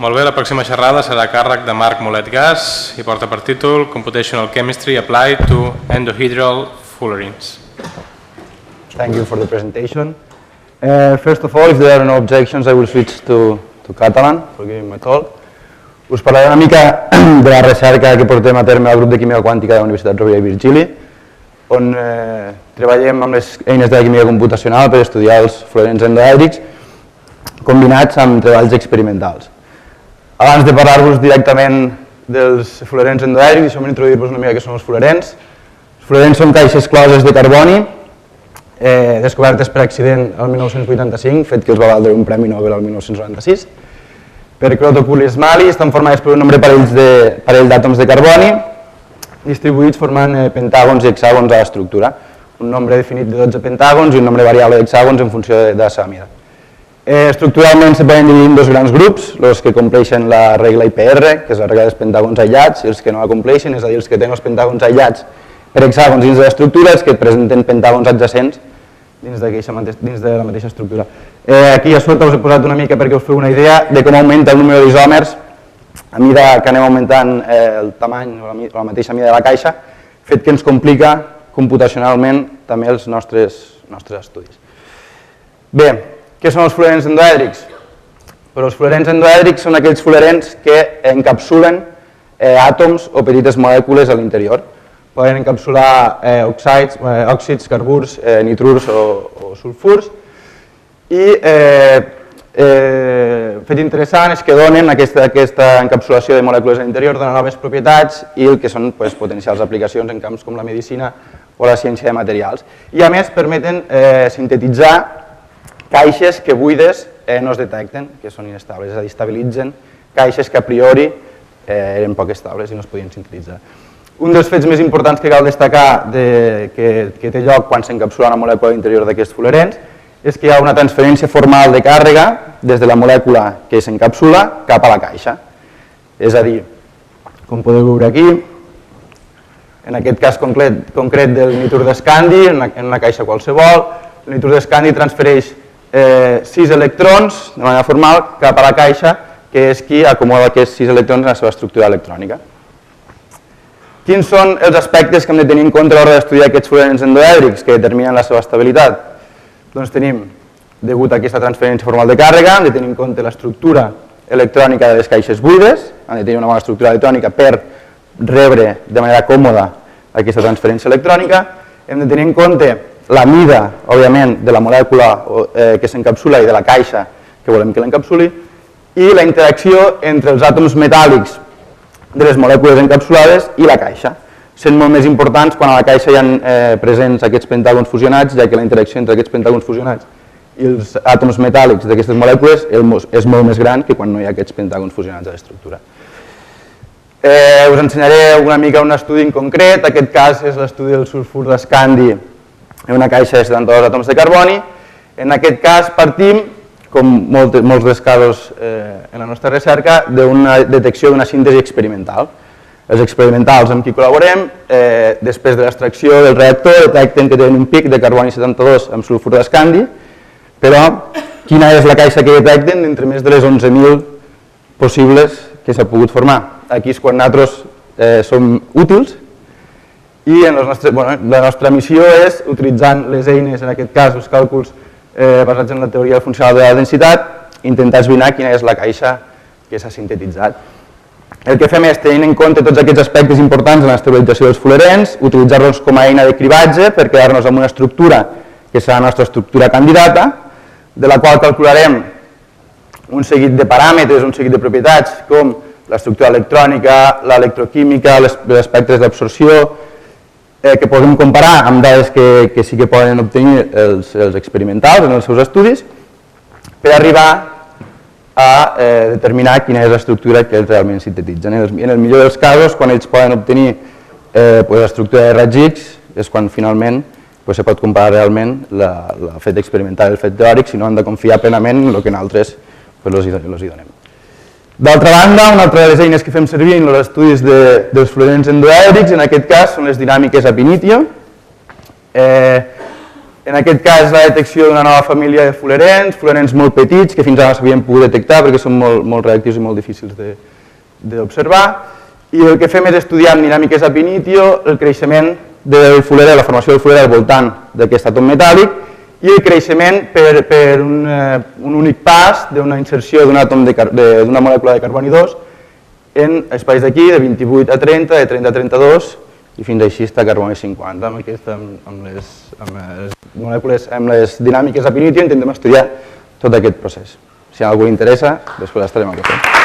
Molt bé, la pròxima xerrada serà a càrrec de Marc Molet-Gas i porta per títol Computational Chemistry Applied to Endohedral Fullerenes. Thank you for the presentation. First of all, if there are no objections, I will switch to Catalan for giving my talk. Us parlaré una mica de la recerca que portem a terme al grup de Química Quàntica de la Universitat Rovira i Virgili, on treballem amb les eines de la química computacional per estudiar els fluorens endoèdrics combinats amb treballs experimentals. Abans de parlar-vos directament dels fluorens endoèdrics, deixeu-me introduir-vos una mica què són els fluorens. Els fluorens són caixes closes de carboni descobertes per accident el 1985, fet que els va valdre un Premi Nobel el 1996, per Krotopouli Smali. Estan formades per un nombre parell d'àtoms de carboni distribuïts formant pentàgons i hexàgons a l'estructura. Un nombre definit de 12 pentàgons i un nombre variable d'hexàgons en funció de la seva mida. Estructuralment se poden dividir en dos grans grups, els que compleixen la regla IPR, que és la regla dels pentàgons aïllats, i els que no la compleixen, és a dir, els que tenen els pentàgons aïllats per hexàgons dins de l'estructura, els que presenten pentàgons adjacents dins de la mateixa estructura. Aquí a sota us he posat una mica perquè us feu una idea de com augmenta el número d'isòmers a mida que anem augmentant el tamany o la mateixa mida de la caixa, fet que ens complica computacionalment també els nostres estudis. Bé, què són els fluorens endoèdrics? Els fluorens endoèdrics són aquells fluorens que encapsulen àtoms o petites molècules a l'interior. Poden encapsular òxids, carburs, nitrurs o sulfurs. I fet interessant és que donen aquesta encapsulació de molècules a l'interior, donen noves propietats i el que són potencials aplicacions en camps com la medicina o la ciència de materials. I a més permeten sintetitzar caixes que buides no es detecten, que són inestables, és a dir, estabilitzen caixes que a priori eren poc estables i no es podien sintetitzar. Un dels fets més importants que cal destacar que té lloc quan s'encapsula una molècula a l'interior d'aquests fluorens és que hi ha una transferència formal de càrrega des de la molècula que s'encapsula cap a la caixa. És a dir, com podeu veure aquí, en aquest cas concret del nitur d'escandi, en una caixa qualsevol, el nitur d'escandi transfereix 6 electrons de manera formal cap a la caixa, que és qui acomoda aquests 6 electrons en la seva estructura electrònica. Quins són els aspectes que hem de tenir en compte a l'hora d'estudiar aquests fluorens endoèdrics que determinen la seva estabilitat? Doncs tenim, degut a aquesta transferència formal de càrrega, hem de tenir en compte l'estructura electrònica de les caixes buides, han de tenir una bona estructura electrònica per rebre de manera còmoda aquesta transferència electrònica, hem de tenir en compte la mida, òbviament, de la molècula que s'encapsula i de la caixa que volem que l'encapsuli, i la interacció entre els àtoms metàl·lics de les molècules encapsulades i la caixa, sent molt més importants quan a la caixa hi ha presents aquests pentàgons fusionats, ja que la interacció entre aquests pentàgons fusionats i els àtoms metàl·lics d'aquestes molècules és molt més gran que quan no hi ha aquests pentàgons fusionats a l'estructura. Us ensenyaré una mica un estudi en concret, aquest cas és l'estudi del sulfur d'escandi en una caixa de 72 àtoms de carboni. En aquest cas partim, com molts dels casos en la nostra recerca, d'una detecció d'una síntesi experimental. Els experimentals amb qui col·laborem, després de l'extracció del reactor, detecten que tenen un pic de carboni 72 amb sulfur d'escandi, però quina és la caixa que detecten d'entre més de les 11.000 possibles que s'ha pogut formar? Aquí és quan nosaltres som útils i la nostra missió és, utilitzant les eines, en aquest cas els càlculs basats en la teoria funcional de la densitat, intentar esbrinar quina és la caixa que s'ha sintetitzat. El que fem és, tenint en compte tots aquests aspectes importants en l'estabilització dels fluorens, utilitzar-los com a eina de cribatge per quedar-nos amb una estructura que serà la nostra estructura candidata, de la qual calcularem un seguit de paràmetres, un seguit de propietats com l'estructura electrònica, l'electroquímica, els espectres d'absorció, que podem comparar amb dades que sí que poden obtenir els experimentals en els seus estudis per arribar a determinar quina és l'estructura que ells realment sintetitzen. En el millor dels casos, quan ells poden obtenir l'estructura de raig X, és quan finalment se pot comparar realment el fet experimental i el fet teòric, si no han de confiar plenament en el que nosaltres els hi donem. D'altra banda, una altra de les eines que fem servir en els estudis dels fluorens endoèdrics, en aquest cas, són les dinàmiques ab initio. En aquest cas, la detecció d'una nova família de fulerens molt petits, que fins ara no s'havien pogut detectar perquè són molt reactius i molt difícils d'observar. I el que fem és estudiar amb dinàmiques ab initio el creixement del fulerer, la formació del fulerer al voltant d'aquest àtom metàl·lic i el creixement per un únic pas d'una inserció d'una molècula de carboni 2 en espais d'aquí, de 28 a 30, de 30 a 32 i fins així està carboni 50. Amb les molècules, amb les dinàmiques ab initio intentem estudiar tot aquest procés. Si a algú li interessa, després estarem al cafè.